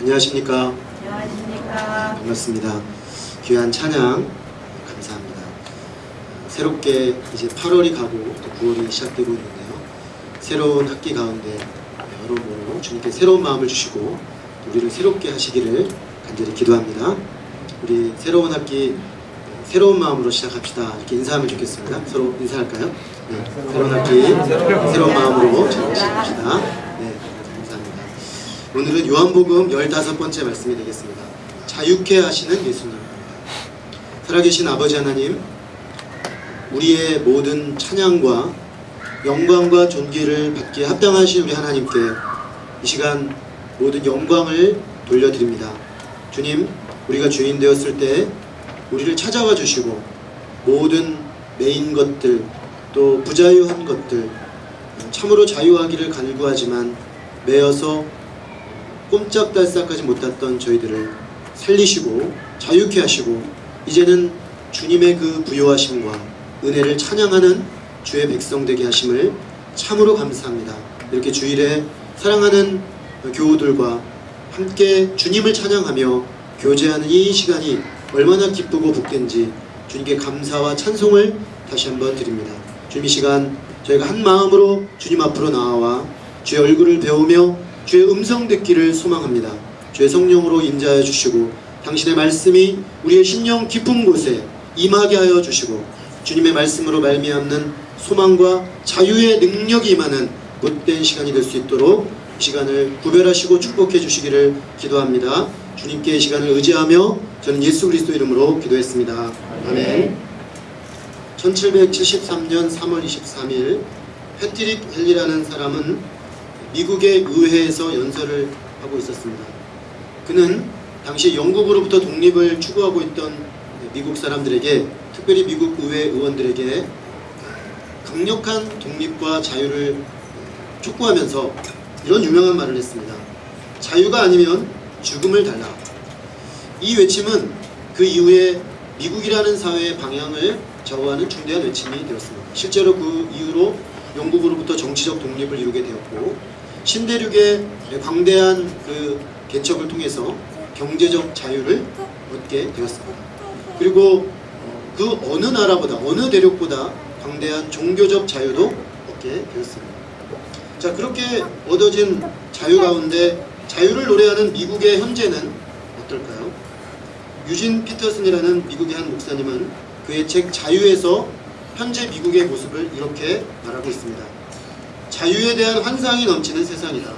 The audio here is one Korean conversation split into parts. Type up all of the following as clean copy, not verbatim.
안녕하십니까. 안녕하십니까. 반갑습니다. 귀한 찬양 감사합니다. 새롭게 이제 8월이 가고 또 9월이 시작되고 있는데요. 새로운 학기 가운데 여러모로 주님께 새로운 마음을 주시고 우리를 새롭게 하시기를 간절히 기도합니다. 우리 새로운 학기 새로운 마음으로 시작합시다. 이렇게 인사하면 좋겠습니다. 서로 인사할까요? 네, 새로운 학기 새로운 마음으로 시작합시다. 네, 감사합니다. 오늘은 요한복음 15번째 말씀이 되겠습니다. 자유케 하시는 예수님. 살아계신 아버지 하나님, 우리의 모든 찬양과 영광과 존귀를 받기에 합당하신 우리 하나님께 이 시간 모든 영광을 돌려드립니다. 주님, 우리가 주인 되었을 때 우리를 찾아와 주시고 모든 매인 것들 또 부자유한 것들 참으로 자유하기를 간구하지만 매여서 꼼짝달싹하지 못했던 저희들을 살리시고 자유케 하시고 이제는 주님의 그 부요하심과 은혜를 찬양하는 주의 백성 되게 하심을 참으로 감사합니다. 이렇게 주일에 사랑하는 교우들과 함께 주님을 찬양하며 교제하는 이 시간이 얼마나 기쁘고 복된지 주님께 감사와 찬송을 다시 한번 드립니다. 주님, 이 시간 저희가 한 마음으로 주님 앞으로 나와 주의 얼굴을 배우며 주의 음성 듣기를 소망합니다. 주의 성령으로 임재하여 주시고 당신의 말씀이 우리의 심령 깊은 곳에 임하게 하여 주시고 주님의 말씀으로 말미암는 소망과 자유의 능력이 임하는 못된 시간이 될 수 있도록 이 시간을 구별하시고 축복해 주시기를 기도합니다. 주님께 이 시간을 의지하며 저는 예수 그리스도 이름으로 기도했습니다. 아멘. 1773년 3월 23일 패트릭 헨리라는 사람은 미국의 의회에서 연설을 하고 있었습니다. 그는 당시 영국으로부터 독립을 추구하고 있던 미국 사람들에게, 특별히 미국 의회 의원들에게 강력한 독립과 자유를 촉구하면서 이런 유명한 말을 했습니다. 자유가 아니면 죽음을 달라. 이 외침은 그 이후에 미국이라는 사회의 방향을 좌우하는 중대한 외침이 되었습니다. 실제로 그 이후로 영국으로부터 정치적 독립을 이루게 되었고 신대륙의 광대한 그 개척을 통해서 경제적 자유를 얻게 되었습니다. 그리고 그 어느 나라보다 어느 대륙보다 광대한 종교적 자유도 얻게 되었습니다. 자, 그렇게 얻어진 자유 가운데 자유를 노래하는 미국의 현재는 어떨까요? 유진 피터슨이라는 미국의 한 목사님은 그의 책 자유에서 현재 미국의 모습을 이렇게 말하고 있습니다. 자유에 대한 환상이 넘치는 세상이다.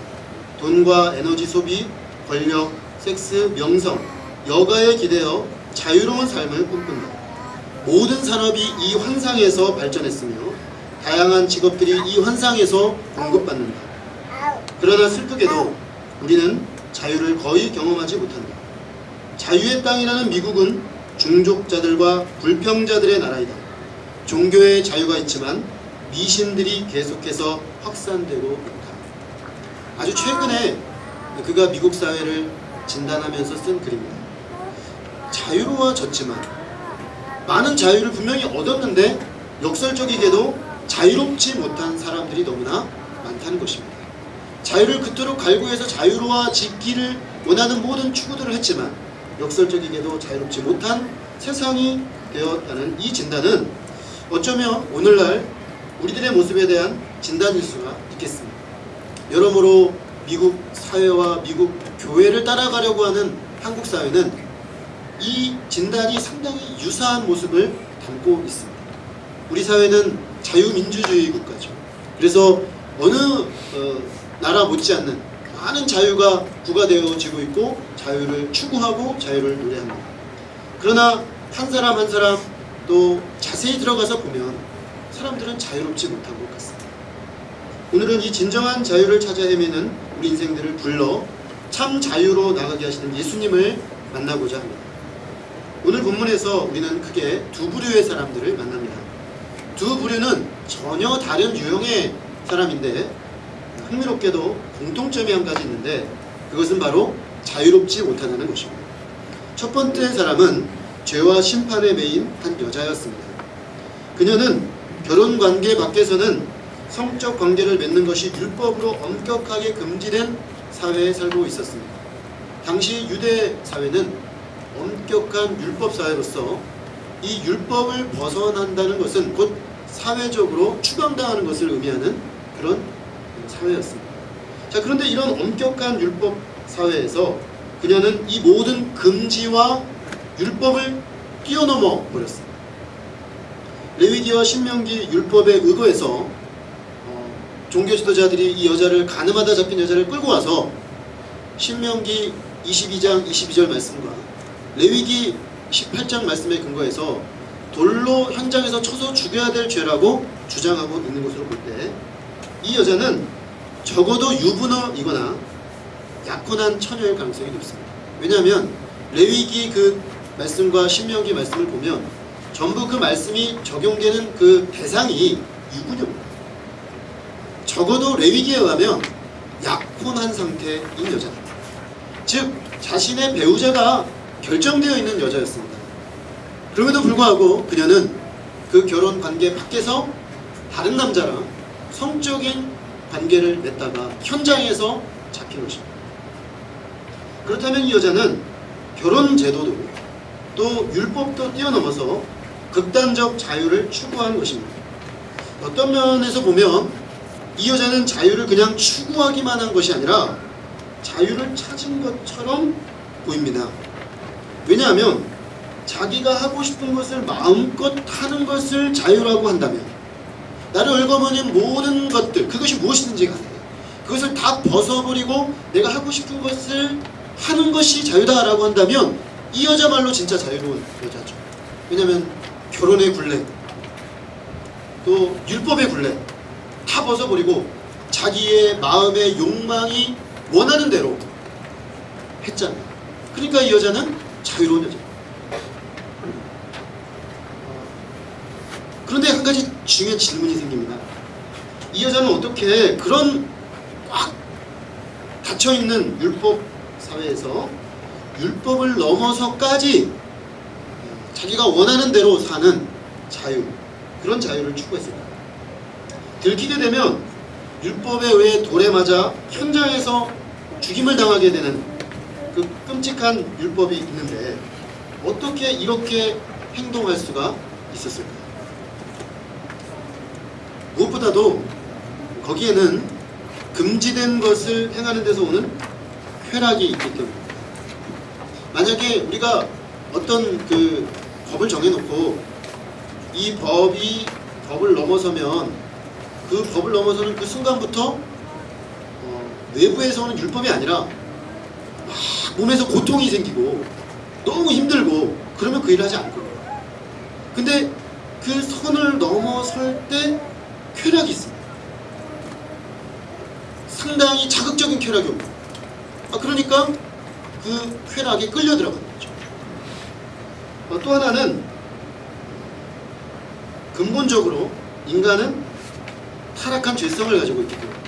돈과 에너지 소비, 권력, 섹스, 명성, 여가에 기대어 자유로운 삶을 꿈꾼다. 모든 산업이 이 환상에서 발전했으며 다양한 직업들이 이 환상에서 공급받는다. 그러나 슬프게도 우리는 자유를 거의 경험하지 못한다. 자유의 땅이라는 미국은 중족자들과 불평자들의 나라이다. 종교의 자유가 있지만 미신들이 계속해서 확산되고 있다. 아주 최근에 그가 미국 사회를 진단하면서 쓴 글입니다. 자유로워졌지만 많은 자유를 분명히 얻었는데 역설적이게도 자유롭지 못한 사람들이 너무나 많다는 것입니다. 자유를 그토록 갈구해서 자유로워지기를 원하는 모든 추구들을 했지만 역설적이게도 자유롭지 못한 세상이 되었다는 이 진단은 어쩌면 오늘날 우리들의 모습에 대한 진단일 수가 있겠습니다. 여러모로 미국 사회와 미국 교회를 따라가려고 하는 한국 사회는 이 진단이 상당히 유사한 모습을 담고 있습니다. 우리 사회는 자유민주주의 국가죠. 그래서 어느 나라 못지않는 많은 자유가 부과되어지고 있고 자유를 추구하고 자유를 노래합니다. 그러나 한 사람 한 사람 또 자세히 들어가서 보면 사람들은 자유롭지 못한 것 같습니다. 오늘은 이 진정한 자유를 찾아 헤매는 우리 인생들을 불러 참 자유로 나가게 하시는 예수님을 만나고자 합니다. 오늘 본문에서 우리는 크게 두 부류의 사람들을 만납니다. 두 부류는 전혀 다른 유형의 사람인데 흥미롭게도 공통점이 한 가지 있는데 그것은 바로 자유롭지 못하다는 것입니다. 첫 번째 사람은 죄와 심판에 매인 한 여자였습니다. 그녀는 결혼관계 밖에서는 성적 관계를 맺는 것이 율법으로 엄격하게 금지된 사회에 살고 있었습니다. 당시 유대 사회는 엄격한 율법 사회로서 이 율법을 벗어난다는 것은 곧 사회적으로 추방당하는 것을 의미하는 그런 사회였습니다. 자, 그런데 이런 엄격한 율법 사회에서 그녀는 이 모든 금지와 율법을 뛰어넘어 버렸습니다. 레위기와 신명기 율법에 의거해서 종교 지도자들이 이 여자를 가늠하다 잡힌 여자를 끌고 와서 신명기 22장 22절 말씀과 레위기 18장 말씀에 근거해서 돌로 현장에서 쳐서 죽여야 될 죄라고 주장하고 있는 것으로 볼 때 이 여자는 적어도 유부녀이거나 약혼한 처녀일 가능성이 높습니다. 왜냐하면 레위기 그 말씀과 신명기 말씀을 보면 전부 그 말씀이 적용되는 그 대상이 유부녀입니다. 적어도 레위기에 의하면 약혼한 상태인 여자입니다. 즉 자신의 배우자가 결정되어 있는 여자였습니다. 그럼에도 불구하고 그녀는 그 결혼 관계 밖에서 다른 남자랑 성적인 관계를 맺다가 현장에서 잡힌 것입니다. 그렇다면 이 여자는 결혼 제도도 또 율법도 뛰어넘어서 극단적 자유를 추구한 것입니다. 어떤 면에서 보면 이 여자는 자유를 그냥 추구하기만 한 것이 아니라 자유를 찾은 것처럼 보입니다. 왜냐하면 자기가 하고 싶은 것을 마음껏 하는 것을 자유라고 한다면 나를 얽어머는 모든 것들, 그것이 무엇이든지 간에 그것을 다 벗어버리고 내가 하고 싶은 것을 하는 것이 자유다라고 한다면 이 여자말로 진짜 자유로운 여자죠. 왜냐하면 결혼의 굴레, 또 율법의 굴레 다 벗어버리고 자기의 마음의 욕망이 원하는 대로 했잖아요. 그러니까 이 여자는 자유로운 여자예요. 그런데 한 가지 중요한 질문이 생깁니다. 이 여자는 어떻게 그런 꽉 닫혀있는 율법 사회에서 율법을 넘어서까지 자기가 원하는 대로 사는 자유, 그런 자유를 추구했을까? 들키게 되면 율법에 의해 돌에 맞아 현장에서 죽임을 당하게 되는 그 끔찍한 율법이 있는데 어떻게 이렇게 행동할 수가 있었을까? 무엇보다도 거기에는 금지된 것을 행하는 데서 오는 쾌락이 있기 때문입니다. 만약에 우리가 어떤 그 법을 정해놓고 이 법을 넘어서면 그 법을 넘어서는 그 순간부터 외부에서 오는 율법이 아니라 막 몸에서 고통이 생기고 너무 힘들고 그러면 그 일을 하지 않을 거예요. 근데 그 선을 넘어설 때 쾌락이 있습니다. 상당히 자극적인 쾌락이 옵니다. 그러니까 그 쾌락에 끌려 들어가는 거죠. 또 하나는 근본적으로 인간은 타락한 죄성을 가지고 있기 때문에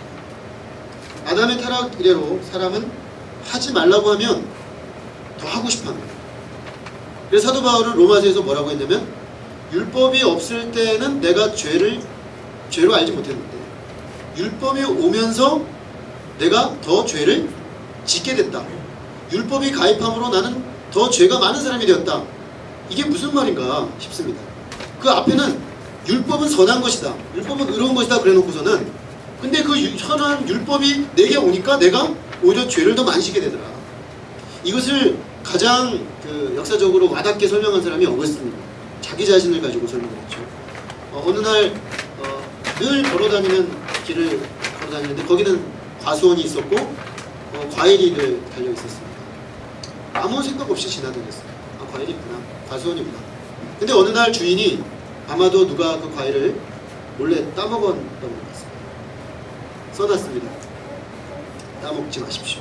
아담의 타락 이래로 사람은 하지 말라고 하면 더 하고 싶어 합니다. 그래서 사도 바울은 로마서에서 뭐라고 했냐면 율법이 없을 때는 내가 죄로 알지 못했는데 율법이 오면서 내가 더 죄를 짓게 됐다. 율법이 가입함으로 나는 더 죄가 많은 사람이 되었다. 이게 무슨 말인가 싶습니다. 그 앞에는 율법은 선한 것이다, 율법은 의로운 것이다 그래 놓고서는 근데 그 선한 율법이 내게 오니까 내가 오히려 죄를 더 많이 짓게 되더라. 이것을 가장 역사적으로 와닿게 설명한 사람이 어거스틴입니다. 자기 자신을 가지고 설명했죠. 어느 날 늘 걸어다니는 길을 걸어다니는데 거기는 과수원이 있었고 과일이 달려 있었습니다. 아무 생각 없이 지나다녔어요. 과일이 있구나, 과수원이구나. 근데 어느 날 주인이 아마도 누가 그 과일을 몰래 따먹었던 것 같습니다. 써놨습니다. 따먹지 마십시오.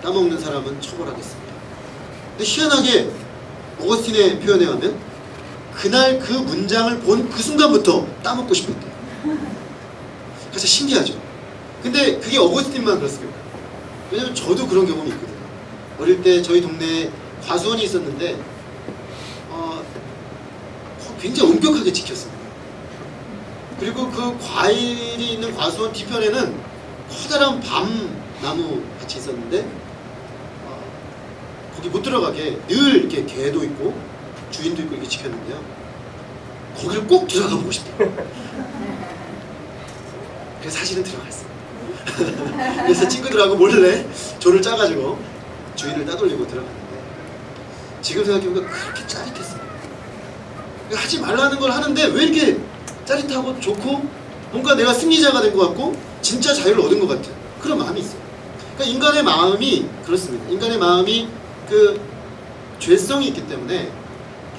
따먹는 사람은 처벌하겠습니다. 근데 희한하게 어거스틴의 표현에 하면 그날 그 문장을 본 그 순간부터 따먹고 싶었대요. 진짜 신기하죠. 근데 그게 어거스틴만 그렇습니까? 왜냐면 저도 그런 경험이 있거든요. 어릴 때 저희 동네에 과수원이 있었는데 굉장히 엄격하게 지켰습니다. 그리고 그 과일이 있는 과수원 뒤편에는 커다란 밤나무 밭이 있었는데 거기 못 들어가게 늘 이렇게 개도 있고 주인도 있고 이렇게 지켰는데요. 거기를 꼭 들어가 보고 싶어요. 그래서 사실은 들어갔어요. 그래서 친구들하고 몰래 조를 짜가지고 주인을 따돌리고 들어갔는데 지금 생각해보니까 그렇게 짜릿했어요. 하지 말라는 걸 하는데 왜 이렇게 짜릿하고 좋고 뭔가 내가 승리자가 된 것 같고 진짜 자유를 얻은 것 같은 그런 마음이 있어요. 그러니까 인간의 마음이 그렇습니다. 인간의 마음이 그 죄성이 있기 때문에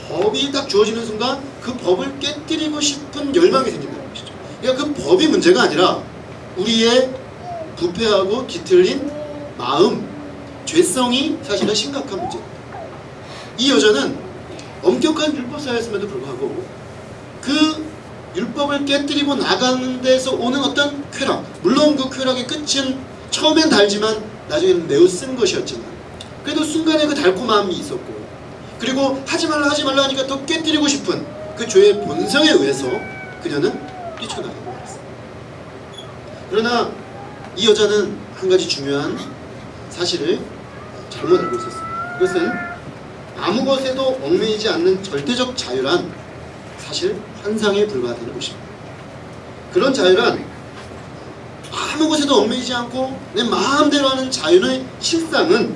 법이 딱 주어지는 순간 그 법을 깨뜨리고 싶은 열망이 생긴다는 것이죠. 그러니까 그 법이 문제가 아니라 우리의 부패하고 뒤틀린 마음, 죄성이 사실은 심각한 문제입니다. 이 여자는 엄격한 율법사였음에도 불구하고 그 율법을 깨뜨리고 나가는 데서 오는 어떤 쾌락, 물론 그 쾌락의 끝은 처음엔 달지만 나중에는 매우 쓴 것이었지만 그래도 순간에 그 달콤함이 있었고 그리고 하지 말라 하니까 더 깨뜨리고 싶은 그 죄의 본성에 의해서 그녀는 뛰쳐나가고 말았습니다. 그러나 이 여자는 한 가지 중요한 사실을 잘못 알고 있었습니다. 그것은 아무 것에도 얽매이지 않는 절대적 자유란 사실 환상에 불과하다는 것입니다. 그런 자유란 아무 것에도 얽매이지 않고 내 마음대로 하는 자유의 실상은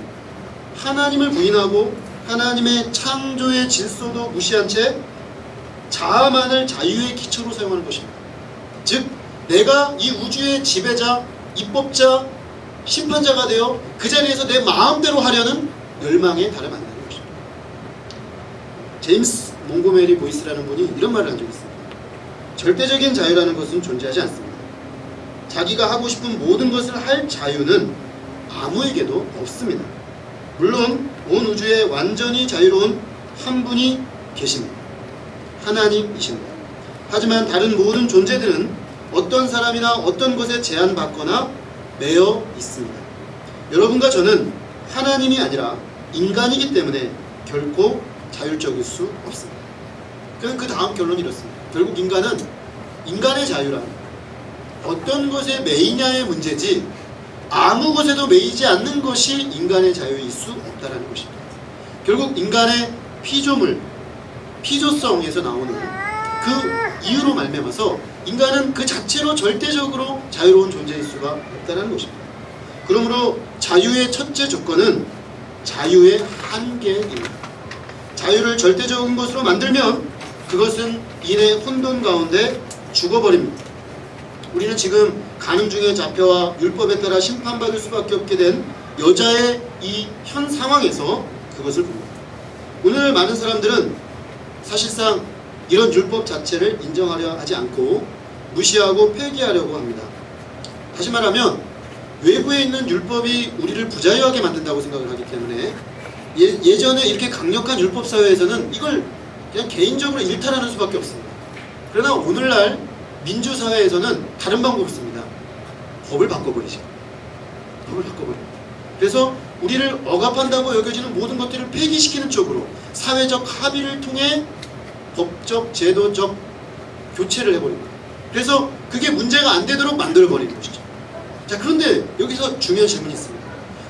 하나님을 부인하고 하나님의 창조의 질서도 무시한 채 자아만을 자유의 기초로 사용하는 것입니다. 즉 내가 이 우주의 지배자, 입법자, 심판자가 되어 그 자리에서 내 마음대로 하려는 열망에 달해만다는 것입니다. 제임스 몽고메리 보이스라는 분이 이런 말을 한 적이 있습니다. 절대적인 자유라는 것은 존재하지 않습니다. 자기가 하고 싶은 모든 것을 할 자유는 아무에게도 없습니다. 물론 온 우주에 완전히 자유로운 한 분이 계십니다. 하나님이십니다. 하지만 다른 모든 존재들은 어떤 사람이나 어떤 것에 제한받거나 매여 있습니다. 여러분과 저는 하나님이 아니라 인간이기 때문에 결코 자율적일 수 없습니다. 그 다음 결론이 이렇습니다. 결국 인간은 인간의 자유란 어떤 것에 매이냐의 문제지 아무 것에도 매이지 않는 것이 인간의 자유일 수 없다는 것입니다. 결국 인간의 피조물, 피조성에서 나오는 그 이유로 말미암아서 인간은 그 자체로 절대적으로 자유로운 존재일 수가 없다는 것입니다. 그러므로 자유의 첫째 조건은 자유의 한계입니다. 자유를 절대적인 것으로 만들면 그것은 인의 혼돈 가운데 죽어버립니다. 우리는 지금 간음 중에 잡혀와 율법에 따라 심판받을 수밖에 없게 된 여자의 이 현 상황에서 그것을 봅니다. 오늘 많은 사람들은 사실상 이런 율법 자체를 인정하려 하지 않고 무시하고 폐기하려고 합니다. 다시 말하면 외부에 있는 율법이 우리를 부자유하게 만든다고 생각을 하기 때문에 예전에 이렇게 강력한 율법 사회에서는 이걸 그냥 개인적으로 일탈하는 수밖에 없습니다. 그러나 오늘날 민주사회에서는 다른 방법을 씁니다. 법을 바꿔버리죠. 법을 바꿔버립니다. 그래서 우리를 억압한다고 여겨지는 모든 것들을 폐기시키는 쪽으로 사회적 합의를 통해 법적, 제도적 교체를 해버립니다. 그래서 그게 문제가 안 되도록 만들어버리는 것이죠. 자, 그런데 여기서 중요한 질문이 있습니다.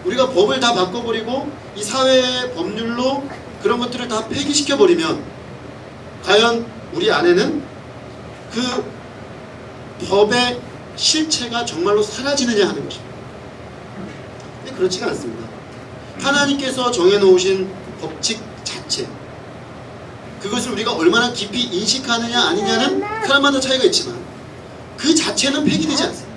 우리가 법을 다 바꿔버리고 이 사회의 법률로 그런 것들을 다 폐기시켜버리면 과연 우리 안에는 그 법의 실체가 정말로 사라지느냐 하는 것입니다. 근데 그렇지가 않습니다. 하나님께서 정해놓으신 법칙 자체, 그것을 우리가 얼마나 깊이 인식하느냐 아니냐는 사람마다 차이가 있지만 그 자체는 폐기되지 않습니다.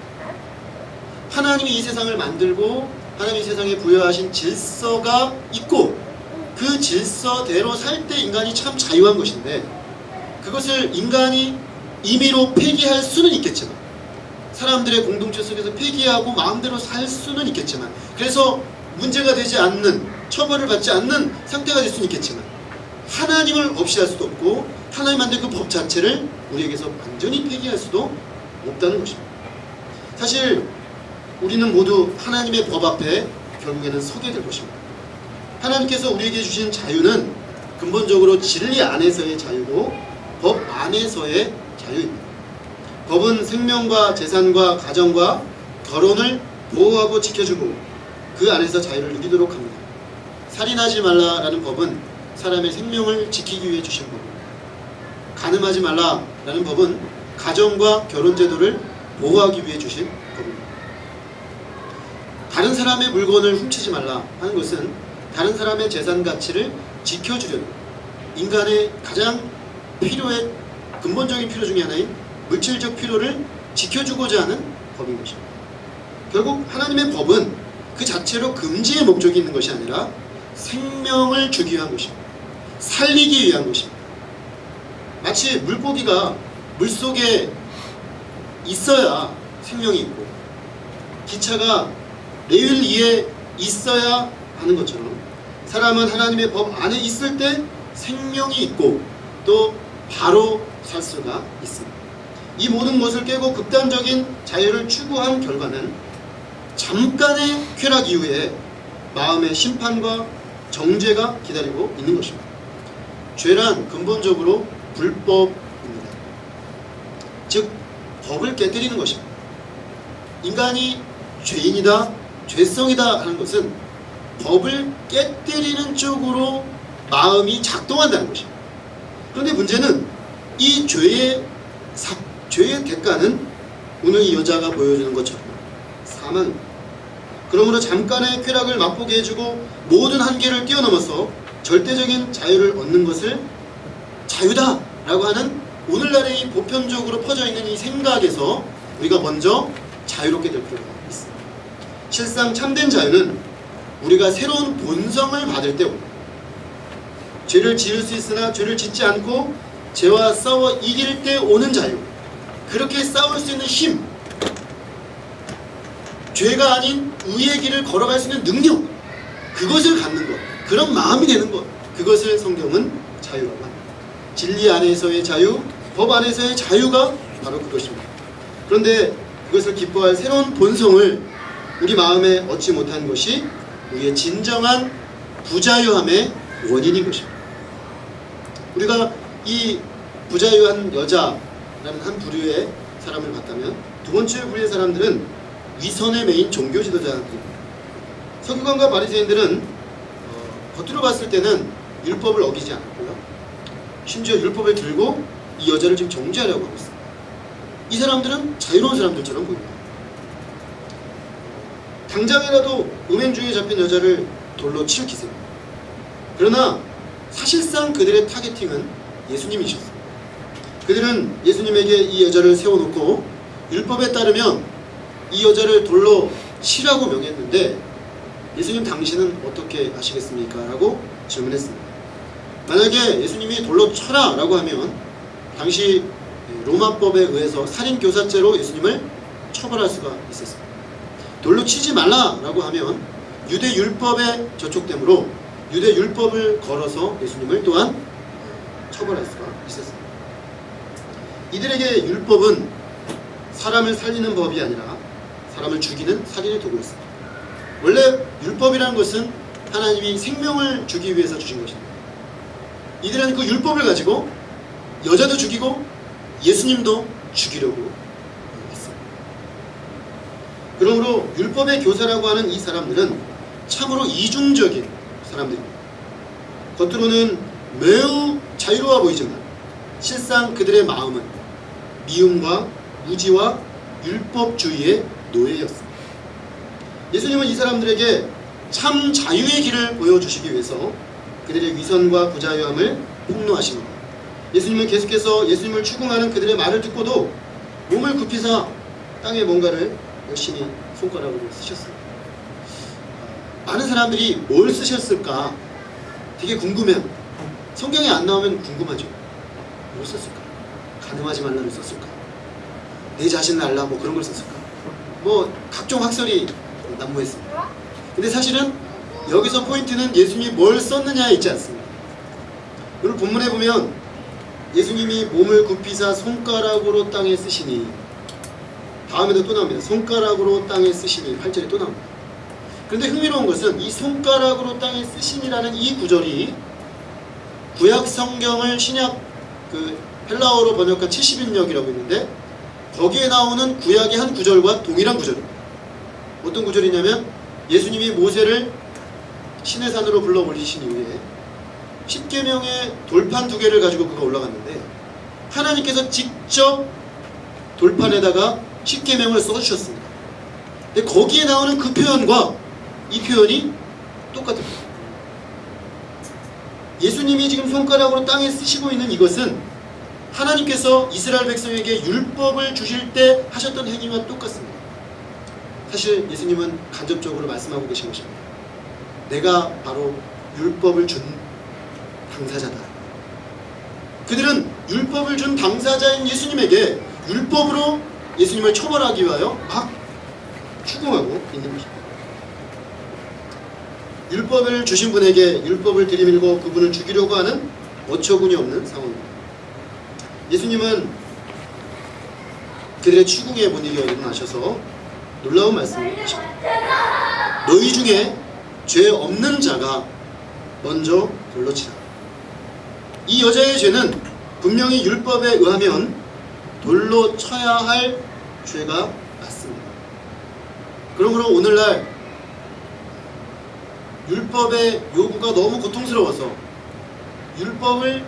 하나님이 이 세상을 만들고 하나님이 세상에 부여하신 질서가 있고 그 질서대로 살 때 인간이 참 자유한 것인데 그것을 인간이 임의로 폐기할 수는 있겠지만 사람들의 공동체 속에서 폐기하고 마음대로 살 수는 있겠지만 그래서 문제가 되지 않는, 처벌을 받지 않는 상태가 될 수는 있겠지만 하나님을 없이 할 수도 없고 하나님 만든 그 법 자체를 우리에게서 완전히 폐기할 수도 없다는 것입니다. 사실 우리는 모두 하나님의 법 앞에 결국에는 서게 될 것입니다. 하나님께서 우리에게 주신 자유는 근본적으로 진리 안에서의 자유고 법 안에서의 자유입니다. 법은 생명과 재산과 가정과 결혼을 보호하고 지켜주고 그 안에서 자유를 누리도록 합니다. 살인하지 말라라는 법은 사람의 생명을 지키기 위해 주신 법입니다. 간음하지 말라라는 법은 가정과 결혼제도를 보호하기 위해 주신 법입니다. 다른 사람의 물건을 훔치지 말라 하는 것은 다른 사람의 재산 가치를 지켜주려는 인간의 가장 필요의 근본적인 필요 중에 하나인 물질적 필요를 지켜주고자 하는 법인 것입니다. 결국 하나님의 법은 그 자체로 금지의 목적이 있는 것이 아니라 생명을 주기 위한 것입니다. 살리기 위한 것입니다. 마치 물고기가 물속에 있어야 생명이 있고 기차가 레일 위에 있어야 하는 것처럼 사람은 하나님의 법 안에 있을 때 생명이 있고 또 바로 살 수가 있습니다. 이 모든 것을 깨고 극단적인 자유를 추구한 결과는 잠깐의 쾌락 이후에 마음의 심판과 정죄가 기다리고 있는 것입니다. 죄란 근본적으로 불법입니다. 즉 법을 깨뜨리는 것입니다. 인간이 죄인이다, 죄성이다 하는 것은 법을 깨뜨리는 쪽으로 마음이 작동한다는 것입니다. 그런데 문제는 이 죄의 대가는 오늘 이 여자가 보여주는 것처럼 사망입니다. 그러므로 잠깐의 쾌락을 맛보게 해주고 모든 한계를 뛰어넘어서 절대적인 자유를 얻는 것을 자유다라고 하는 오늘날의 이 보편적으로 퍼져있는 이 생각에서 우리가 먼저 자유롭게 될 필요가 있습니다. 실상 참된 자유는 우리가 새로운 본성을 받을 때 옵니다. 죄를 지을 수 있으나 죄를 짓지 않고 죄와 싸워 이길 때 오는 자유, 그렇게 싸울 수 있는 힘, 죄가 아닌 의의 길을 걸어갈 수 있는 능력, 그것을 갖는 것, 그런 마음이 되는 것, 그것을 성경은 자유라고 합니다. 진리 안에서의 자유, 법 안에서의 자유가 바로 그것입니다. 그런데 그것을 기뻐할 새로운 본성을 우리 마음에 얻지 못한 것이 우리의 진정한 부자유함의 원인인 것입니다. 우리가 이 부자유한 여자라는 한 부류의 사람을 봤다면 두 번째 부류의 사람들은 위선의 메인 종교 지도자들입니다. 서기관과 바리새인들은 겉으로 봤을 때는 율법을 어기지 않았고요. 심지어 율법을 들고 이 여자를 지금 정죄하려고 하고 있습니다. 이 사람들은 자유로운 사람들처럼 보입니다. 당장이라도 음행주의에 잡힌 여자를 돌로 칠 기세입니다. 그러나 사실상 그들의 타겟팅은 예수님이셨습니다. 그들은 예수님에게 이 여자를 세워놓고 율법에 따르면 이 여자를 돌로 치라고 명했는데 예수님 당신은 어떻게 하시겠습니까? 라고 질문했습니다. 만약에 예수님이 돌로 쳐라 라고 하면 당시 로마법에 의해서 살인교사죄로 예수님을 처벌할 수가 있었습니다. 돌로 치지 말라 라고 하면 유대 율법에 저촉되므로 유대 율법을 걸어서 예수님을 또한 처벌할 수가 있었습니다. 이들에게 율법은 사람을 살리는 법이 아니라 사람을 죽이는 살인의 도구였습니다. 원래 율법이라는 것은 하나님이 생명을 주기 위해서 주신 것입니다. 이들은 그 율법을 가지고 여자도 죽이고 예수님도 죽이려고 했습니다. 그러므로 율법의 교사라고 하는 이 사람들은 참으로 이중적인 사람들입니다. 겉으로는 매우 자유로워 보이지만 실상 그들의 마음은 미움과 무지와 율법주의의 노예였습니다. 예수님은 이 사람들에게 참 자유의 길을 보여주시기 위해서 그들의 위선과 부자유함을 폭로하십니다. 예수님은 계속해서 예수님을 추궁하는 그들의 말을 듣고도 몸을 굽히사 땅에 뭔가를 열심히 손가락으로 쓰셨습니다. 많은 사람들이 뭘 쓰셨을까 되게 궁금해요. 성경에 안 나오면 궁금하죠. 뭘 썼을까? 간음하지 말라를 썼을까? 내 자신을 알라 뭐 그런 걸 썼을까? 뭐 각종 학설이 난무했습니다. 근데 사실은 여기서 포인트는 예수님이 뭘 썼느냐에 있지 않습니다. 오늘 본문에 보면 예수님이 몸을 굽히사 손가락으로 땅에 쓰시니, 다음에도 또 나옵니다. 손가락으로 땅에 쓰시니 8절에 또 나옵니다. 그런데 흥미로운 것은 이 손가락으로 땅에 쓰시니라는 이 구절이 구약 성경을 신약 헬라어로 번역한 70인역이라고 있는데 거기에 나오는 구약의 한 구절과 동일한 구절입니다. 어떤 구절이냐면 예수님이 모세를 시내산으로 불러 올리신 이후에 10계명의 돌판 2개를 가지고 그가 올라갔는데 하나님께서 직접 돌판에다가 10계명을 써주셨습니다. 근데 거기에 나오는 그 표현과 이 표현이 똑같습니다. 예수님이 지금 손가락으로 땅에 쓰시고 있는 이것은 하나님께서 이스라엘 백성에게 율법을 주실 때 하셨던 행위와 똑같습니다. 사실 예수님은 간접적으로 말씀하고 계신 것입니다. 내가 바로 율법을 준 당사자다. 그들은 율법을 준 당사자인 예수님에게 율법으로 예수님을 처벌하기 위하여 막 추궁하고 있는 것입니다. 율법을 주신 분에게 율법을 들이밀고 그분을 죽이려고 하는 어처구니 없는 상황입니다. 예수님은 그들의 추궁에 못 이겨 일어나셔서 놀라운 말씀을 하십니다. 너희 중에 죄 없는 자가 먼저 돌로 치라. 이 여자의 죄는 분명히 율법에 의하면 돌로 쳐야 할 죄가 맞습니다. 그러므로 오늘날 율법의 요구가 너무 고통스러워서 율법을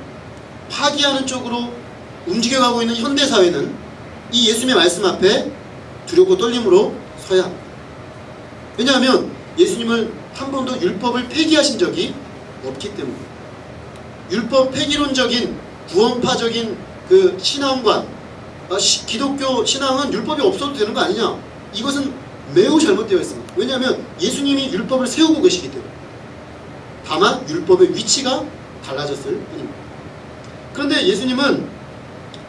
파기하는 쪽으로 움직여가고 있는 현대사회는 이 예수님의 말씀 앞에 두렵고 떨림으로 서야 합니다. 왜냐하면 예수님은 한 번도 율법을 폐기하신 적이 없기 때문입니다. 율법 폐기론적인 구원파적인 그 신앙관, 기독교 신앙은 율법이 없어도 되는 거 아니냐, 이것은 매우 잘못되어 있습니다. 왜냐하면 예수님이 율법을 세우고 계시기 때문에. 다만 율법의 위치가 달라졌을 뿐입니다. 그런데 예수님은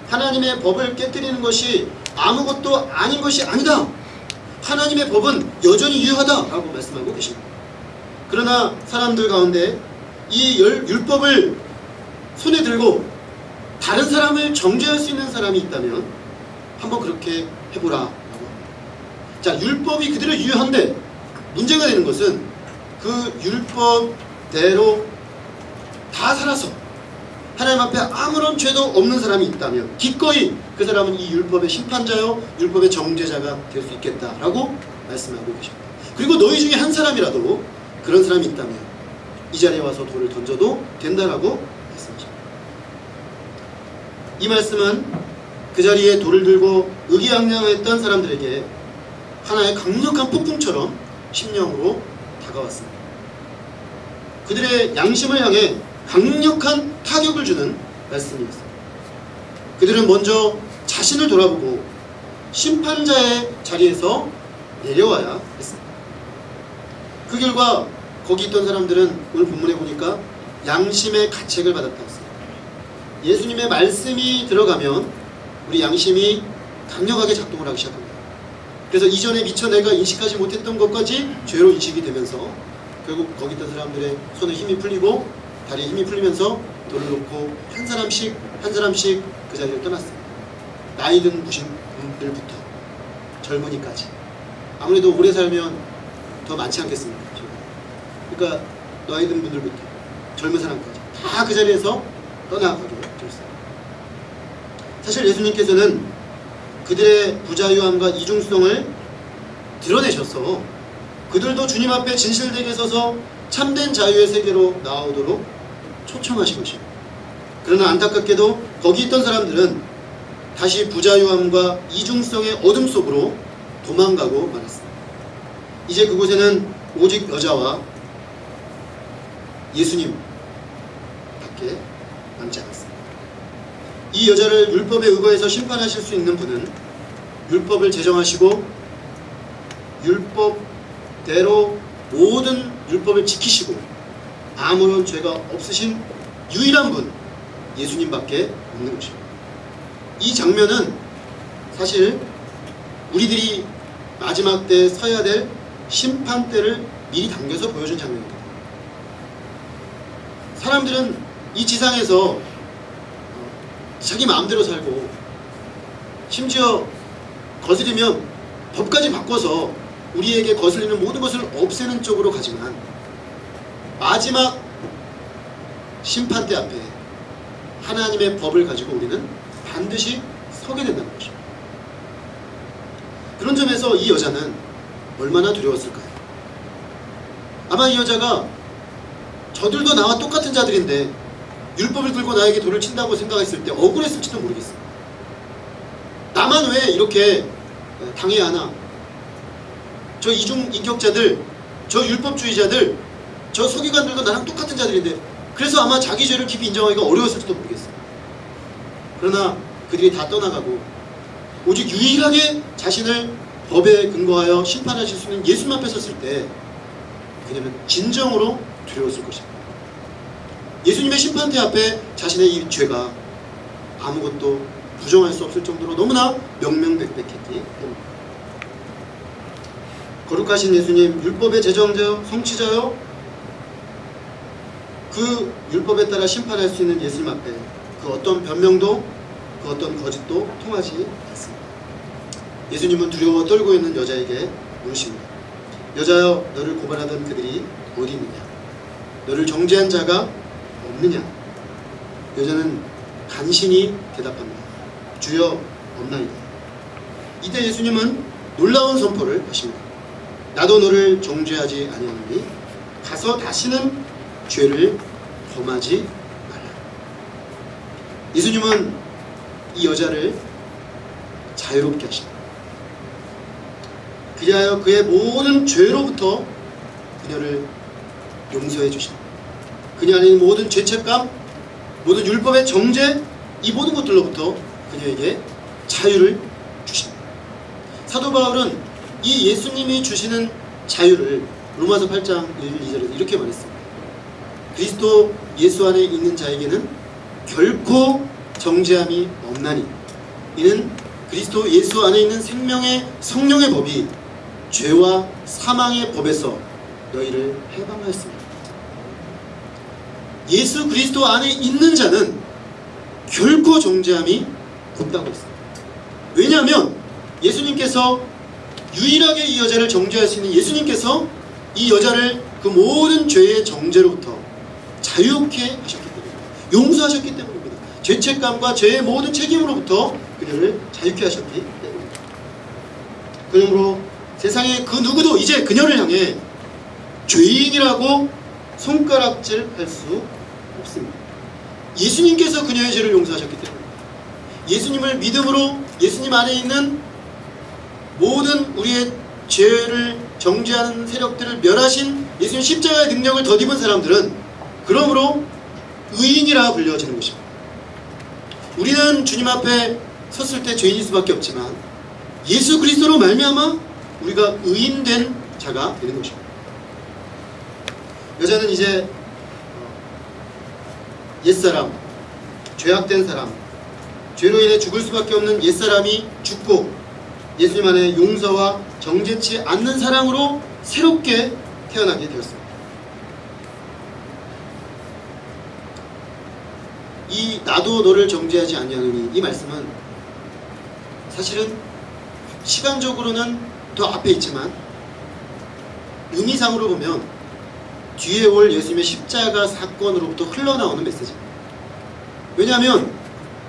하나님의 법을 깨뜨리는 것이 아무것도 아닌 것이 아니다. 하나님의 법은 여전히 유효하다라고 말씀하고 계십니다. 그러나 사람들 가운데 이 율법을 손에 들고 다른 사람을 정죄할 수 있는 사람이 있다면 한번 그렇게 해보라 라고 합니다. 자, 율법이 그대로 유효한데 문제가 되는 것은 그 율법대로 다 살아서 하나님 앞에 아무런 죄도 없는 사람이 있다면 기꺼이 그 사람은 이 율법의 심판자요 율법의 정죄자가 될 수 있겠다라고 말씀하고 계십니다. 그리고 너희 중에 한 사람이라도 그런 사람이 있다면 이 자리에 와서 돌을 던져도 된다라고 말씀하십니다. 이 말씀은 그 자리에 돌을 들고 의기양양했던 사람들에게 하나의 강력한 폭풍처럼 심령으로 다가왔습니다. 그들의 양심을 향해 강력한 타격을 주는 말씀이었습니다. 그들은 먼저 자신을 돌아보고 심판자의 자리에서 내려와야 했습니다. 그 결과 거기 있던 사람들은 오늘 본문에 보니까 양심의 가책을 받았다고 했습니다. 예수님의 말씀이 들어가면 우리 양심이 강력하게 작동을 하기 시작합니다. 그래서 이전에 미처 내가 인식하지 못했던 것까지 죄로 인식이 되면서 결국 거기 있던 사람들의 손에 힘이 풀리고 다리에 힘이 풀리면서 돌을 놓고 한 사람씩 그 자리를 떠났습니다. 나이 든 분들부터 젊은이까지. 아무래도 오래 살면 더 많지 않겠습니까? 그러니까 나이 든 분들부터 젊은 사람까지 다 그 자리에서 떠나가게 되었습니다. 사실 예수님께서는 그들의 부자유함과 이중성을 드러내셔서 그들도 주님 앞에 진실되게 서서 참된 자유의 세계로 나오도록 초청하신 것입니다. 그러나 안타깝게도 거기 있던 사람들은 다시 부자유함과 이중성의 어둠 속으로 도망가고 말았습니다. 이제 그곳에는 오직 여자와 예수님 밖에 남지 않았습니다. 이 여자를 율법에 의거해서 심판하실 수 있는 분은 율법을 제정하시고 율법대로 모든 율법을 지키시고 아무런 죄가 없으신 유일한 분 예수님밖에 없는 것입니다. 이 장면은 사실 우리들이 마지막 때에 서야 될 심판 때를 미리 당겨서 보여준 장면입니다. 사람들은 이 지상에서 자기 마음대로 살고 심지어 거스리면 법까지 바꿔서 우리에게 거슬리는 모든 것을 없애는 쪽으로 가지만 마지막 심판대 앞에 하나님의 법을 가지고 우리는 반드시 서게 된다는 것입니다. 그런 점에서 이 여자는 얼마나 두려웠을까요? 아마 이 여자가 저들도 나와 똑같은 자들인데 율법을 들고 나에게 돌을 친다고 생각했을 때 억울했을지도 모르겠어요. 나만 왜 이렇게 당해야 하나? 저 이중인격자들, 저 율법주의자들, 저 서기관들도 나랑 똑같은 자들인데, 그래서 아마 자기 죄를 깊이 인정하기가 어려웠을지도 모르겠어요. 그러나 그들이 다 떠나가고 오직 유일하게 자신을 법에 근거하여 심판하실 수 있는 예수님 앞에 섰을 때 그녀는 진정으로 두려웠을 것입니다. 예수님의 심판대 앞에 자신의 이 죄가 아무것도 부정할 수 없을 정도로 너무나 명명백백했기 때문입니다. 거룩하신 예수님, 율법의 제정자요, 성취자요, 그 율법에 따라 심판할 수 있는 예수님 앞에 그 어떤 변명도 그 어떤 거짓도 통하지 않습니다. 예수님은 두려워 떨고 있는 여자에게 물으십니다. 여자여, 너를 고발하던 그들이 어디 있느냐? 너를 정죄한 자가 없느냐? 여자는 간신히 대답합니다. 주여, 없나이다. 이때 예수님은 놀라운 선포를 하십니다. 나도 너를 정죄하지 아니하노니 가서 다시는 죄를 범하지 말라. 예수님은 이 여자를 자유롭게 하십니다. 그리하여 그의 모든 죄로부터 그녀를 용서해 주십니다. 그녀 안에 있는 모든 죄책감, 모든 율법의 정죄, 이 모든 것들로부터 그녀에게 자유를 주십니다. 사도 바울은 이 예수님이 주시는 자유를 로마서 8장 1, 2절에서 이렇게 말했습니다. 그리스도 예수 안에 있는 자에게는 결코 정죄함이 없나니 이는 그리스도 예수 안에 있는 생명의 성령의 법이 죄와 사망의 법에서 너희를 해방하였습니다. 예수 그리스도 안에 있는 자는 결코 정죄함이 없다고 했습니다. 왜냐하면 예수님께서 유일하게 이 여자를 정죄할 수 있는 예수님께서 이 여자를 그 모든 죄의 정죄로부터 자유케 하셨기 때문입니다. 용서하셨기 때문입니다. 죄책감과 죄의 모든 책임으로부터 그녀를 자유케 하셨기 때문입니다. 그러므로 세상의 그 누구도 이제 그녀를 향해 죄인이라고 손가락질 할 수 없습니다. 예수님께서 그녀의 죄를 용서하셨기 때문입니다. 예수님을 믿음으로 예수님 안에 있는 모든 우리의 죄를 정죄하는 세력들을 멸하신 예수님 십자가의 능력을 덧입은 사람들은 그러므로 의인이라 불려지는 것입니다. 우리는 주님 앞에 섰을 때 죄인일 수밖에 없지만 예수 그리스도로 말미암아 우리가 의인된 자가 되는 것입니다. 여자는 이제 옛사람, 죄악된 사람, 죄로 인해 죽을 수밖에 없는 옛사람이 죽고 예수님 안에 용서와 정죄치 않는 사랑으로 새롭게 태어나게 되었습니다. 이 나도 너를 정죄하지 아니하노니 이 말씀은 사실은 시간적으로는 더 앞에 있지만 의미상으로 보면 뒤에 올 예수님의 십자가 사건으로부터 흘러나오는 메시지입니다. 왜냐하면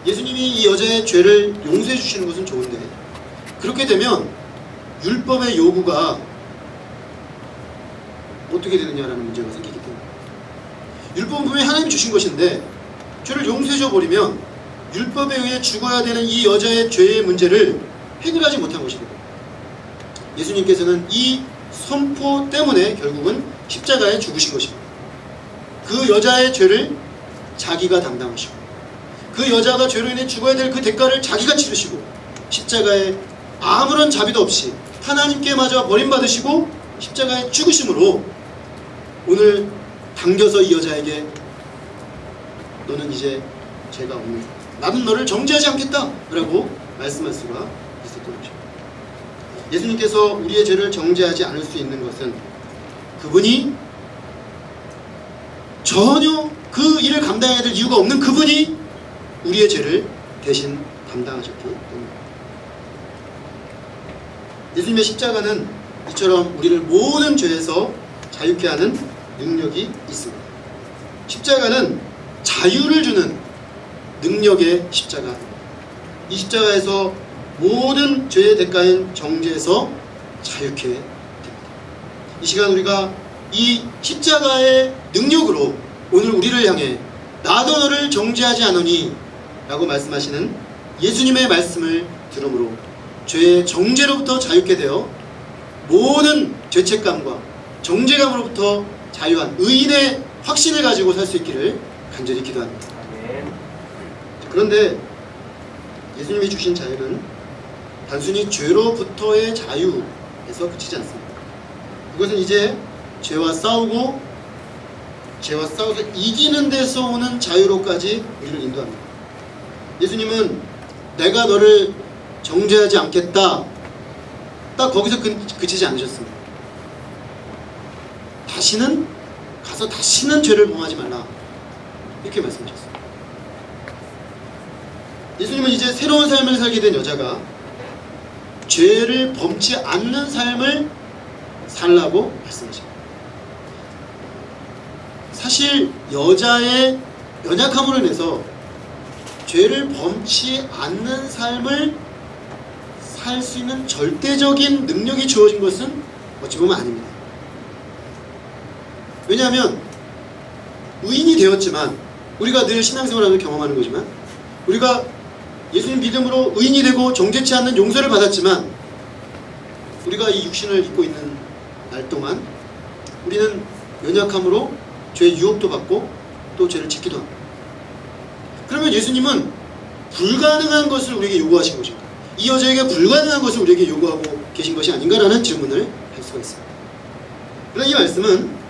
예수님이 이 여자의 죄를 용서해 주시는 것은 좋은데 그렇게 되면 율법의 요구가 어떻게 되느냐라는 문제가 생기기 때문에 율법은 분명히 하나님이 주신 것인데 죄를 용서해 줘 버리면 율법에 의해 죽어야 되는 이 여자의 죄의 문제를 해결하지 못한 것이 됩니다. 예수님께서는 이 선포 때문에 결국은 십자가에 죽으신 것입니다. 그 여자의 죄를 자기가 담당하시고 그 여자가 죄로 인해 죽어야 될 그 대가를 자기가 치르시고 십자가에 아무런 자비도 없이 하나님께 맞아 버림받으시고 십자가에 죽으심으로 오늘 당겨서 이 여자에게 너는 이제 죄가 없는 나는 너를 정죄하지 않겠다 라고 말씀할 수가 있었던 것입니다. 예수님께서 우리의 죄를 정죄하지 않을 수 있는 것은 그분이 전혀 그 일을 감당해야 될 이유가 없는 그분이 우리의 죄를 대신 담당하셨기 때문입니다. 예수님의 십자가는 이처럼 우리를 모든 죄에서 자유케 하는 능력이 있습니다. 십자가는 자유를 주는 능력의 십자가입니다. 이 십자가에서 모든 죄의 대가인 정죄에서 자유케 됩니다. 이 시간 우리가 이 십자가의 능력으로 오늘 우리를 향해 나도 너를 정죄하지 않으니 라고 말씀하시는 예수님의 말씀을 들음으로 죄의 정죄로부터 자유케 되어 모든 죄책감과 정죄감으로부터 자유한 의인의 확신을 가지고 살 수 있기를 간절히 기도합니다. 그런데 예수님이 주신 자유는 단순히 죄로부터의 자유에서 그치지 않습니다. 이것은 이제 죄와 싸워서 이기는 데서 오는 자유로까지 우리를 인도합니다. 예수님은 내가 너를 정죄하지 않겠다, 딱 거기서 그치지 않으셨습니다. 다시는 죄를 범하지 말라, 이렇게 말씀하셨습니다. 예수님은 이제 새로운 삶을 살게 된 여자가 죄를 범치 않는 삶을 살라고 말씀하십니다. 사실 여자의 연약함으로 인해서 죄를 범치 않는 삶을 살 수 있는 절대적인 능력이 주어진 것은 어찌 보면 아닙니다. 왜냐하면 의인이 되었지만, 우리가 늘 신앙생활을 경험하는 거지만, 우리가 예수님 믿음으로 의인이 되고 정죄치 않는 용서를 받았지만, 우리가 이 육신을 입고 있는 날 동안 우리는 연약함으로 죄의 유혹도 받고 또 죄를 짓기도 합니다. 그러면 예수님은 불가능한 것을 우리에게 요구하신 것입니다. 이 여자에게 불가능한 것을 우리에게 요구하고 계신 것이 아닌가라는 질문을 할 수가 있습니다. 그러나 이 말씀은,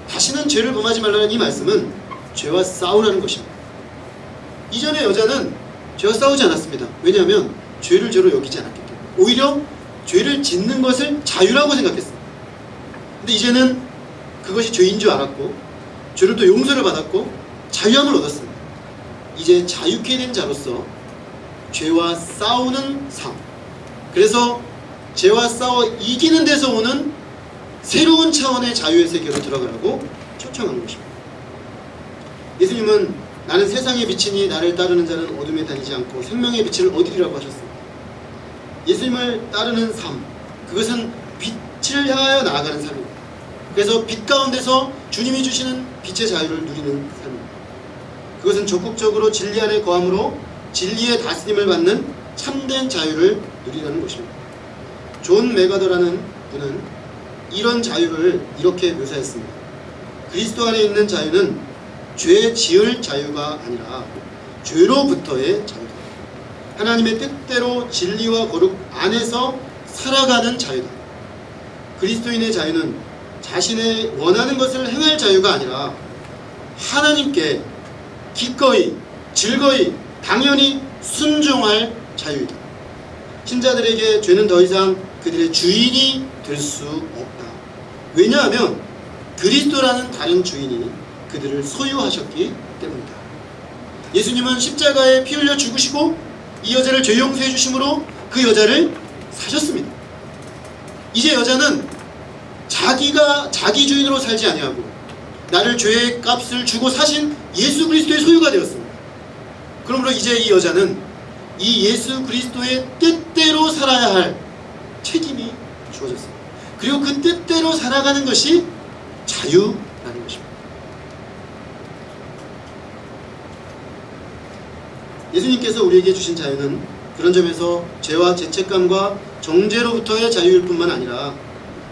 다시는 죄를 범하지 말라는 이 말씀은 죄와 싸우라는 것입니다. 이전의 여자는 죄와 싸우지 않았습니다. 왜냐하면 죄를 죄로 여기지 않았기 때문에. 오히려 죄를 짓는 것을 자유라고 생각했습니다. 근데 이제는 그것이 죄인 줄 알았고, 죄를 또 용서를 받았고 자유함을 얻었습니다. 이제 자유케 된 자로서 죄와 싸우는 삶, 그래서 죄와 싸워 이기는 데서 오는 새로운 차원의 자유의 세계로 들어가라고 초청하는 것입니다. 예수님은 나는 세상의 빛이니 나를 따르는 자는 어둠에 다니지 않고 생명의 빛을 얻으리라고 하셨습니다. 예수님을 따르는 삶, 그것은 빛을 향하여 나아가는 삶입니다. 그래서 빛 가운데서 주님이 주시는 빛의 자유를 누리는 삶입니다. 그것은 적극적으로 진리 안에 거함으로 진리의 다스림을 받는 참된 자유를 누리라는 것입니다. 존 맥아더라는 분은 이런 자유를 이렇게 묘사했습니다. 그리스도 안에 있는 자유는 죄 지을 자유가 아니라 죄로부터의 자유다. 하나님의 뜻대로 진리와 거룩 안에서 살아가는 자유다. 그리스도인의 자유는 자신의 원하는 것을 행할 자유가 아니라 하나님께 기꺼이, 즐거이, 당연히 순종할 자유이다. 신자들에게 죄는 더 이상 그들의 주인이 될 수 없다. 왜냐하면 그리스도라는 다른 주인이 그들을 소유하셨기 때문이다. 예수님은 십자가에 피 흘려 죽으시고 이 여자를 죄 용서해 주심으로 그 여자를 사셨습니다. 이제 여자는 자기 주인으로 살지 아니하고 나를 죄의 값을 주고 사신 예수 그리스도의 소유가 되었습니다. 그러므로 이제 이 여자는 이 예수 그리스도의 뜻대로 살아야 할 책임이 주어졌습니다. 그리고 그 뜻대로 살아가는 것이 자유라는 것입니다. 예수님께서 우리에게 주신 자유는 그런 점에서 죄와 죄책감과 정죄로부터의 자유일 뿐만 아니라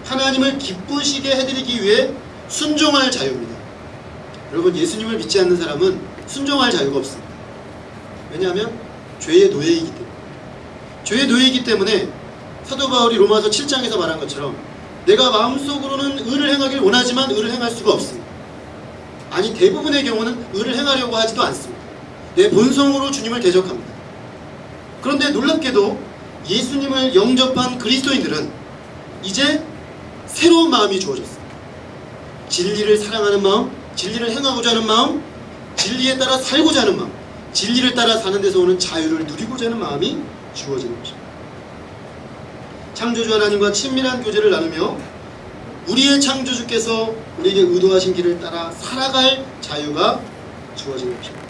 하나님을 기쁘시게 해드리기 위해 순종할 자유입니다. 여러분, 예수님을 믿지 않는 사람은 순종할 자유가 없습니다. 왜냐하면 죄의 노예이기 때문에. 죄의 노예이기 때문에 사도 바울이 로마서 7장에서 말한 것처럼 내가 마음속으로는 의를 행하길 원하지만 의를 행할 수가 없습니다. 아니, 대부분의 경우는 의를 행하려고 하지도 않습니다. 내 본성으로 주님을 대적합니다. 그런데 놀랍게도 예수님을 영접한 그리스도인들은 이제 새로운 마음이 주어졌습니다. 진리를 사랑하는 마음, 진리를 행하고자 하는 마음, 진리에 따라 살고자 하는 마음, 진리를 따라 사는 데서 오는 자유를 누리고자 하는 마음이 주어지는 것입니다. 창조주 하나님과 친밀한 교제를 나누며 우리의 창조주께서 우리에게 의도하신 길을 따라 살아갈 자유가 주어지는 것입니다.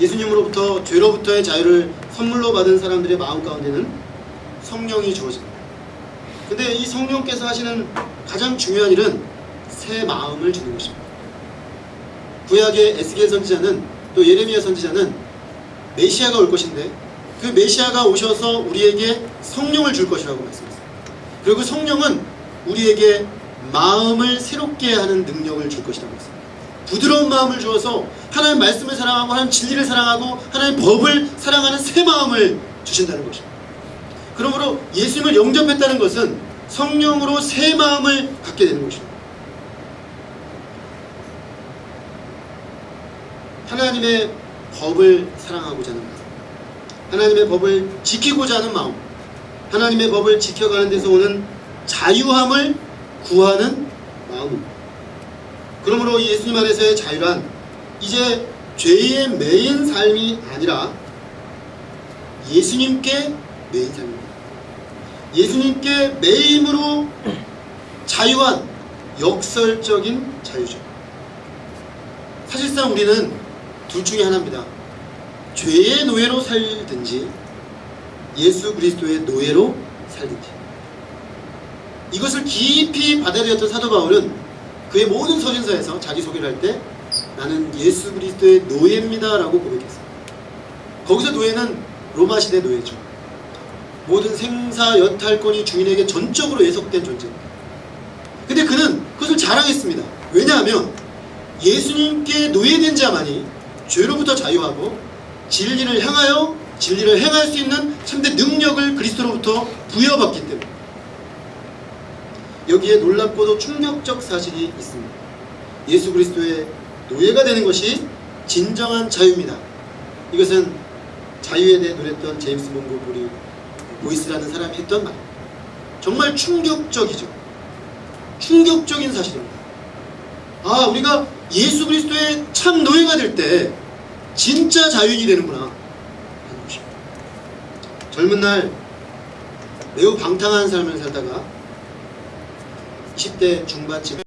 예수님으로부터 죄로부터의 자유를 선물로 받은 사람들의 마음 가운데는 성령이 주어집니다. 근데 이 성령께서 하시는 가장 중요한 일은 새 마음을 주는 것입니다. 구약의 에스겔 선지자는 또 예레미야 선지자는 메시아가 올 것인데 그 메시아가 오셔서 우리에게 성령을 줄 것이라고 말씀했어요. 그리고 성령은 우리에게 마음을 새롭게 하는 능력을 줄 것이라고 했습니다. 부드러운 마음을 주어서 하나님 말씀을 사랑하고 하나님 진리를 사랑하고 하나님 법을 사랑하는 새 마음을 주신다는 것입니다. 그러므로 예수님을 영접했다는 것은 성령으로 새 마음을 갖게 되는 것입니다. 하나님의 법을 사랑하고자 하는 마음, 하나님의 법을 지키고자 하는 마음, 하나님의 법을 지켜가는 데서 오는 자유함을 구하는 마음. 그러므로 예수님 안에서의 자유란 이제 죄에 매인 삶이 아니라 예수님께 매인 삶입니다. 예수님께 매임으로 자유한 역설적인 자유죠. 사실상 우리는 둘 중에 하나입니다. 죄의 노예로 살든지 예수 그리스도의 노예로 살든지. 이것을 깊이 받아들였던 사도 바울은 그의 모든 서신서에서 자기소개를 할 때 나는 예수 그리스도의 노예입니다 라고 고백했어요. 거기서 노예는 로마 시대 노예죠. 모든 생사 여탈권이 주인에게 전적으로 예속된 존재입니다. 근데 그는 그것을 자랑했습니다. 왜냐하면 예수님께 노예된 자만이 죄로부터 자유하고 진리를 향하여 진리를 행할 수 있는 참된 능력을 그리스도로부터 부여받기 때문에. 여기에 놀랍고도 충격적 사실이 있습니다. 예수 그리스도의 노예가 되는 것이 진정한 자유입니다. 이것은 자유에 대해 노랬던 제임스 몽고메리 보이스라는 사람이 했던 말. 정말 충격적이죠. 충격적인 사실입니다. 아, 우리가 예수 그리스도의 참 노예가 될 때 진짜 자유인이 되는구나 하는 것입니다. 젊은 날 매우 방탕한 삶을 살다가 20대 중반쯤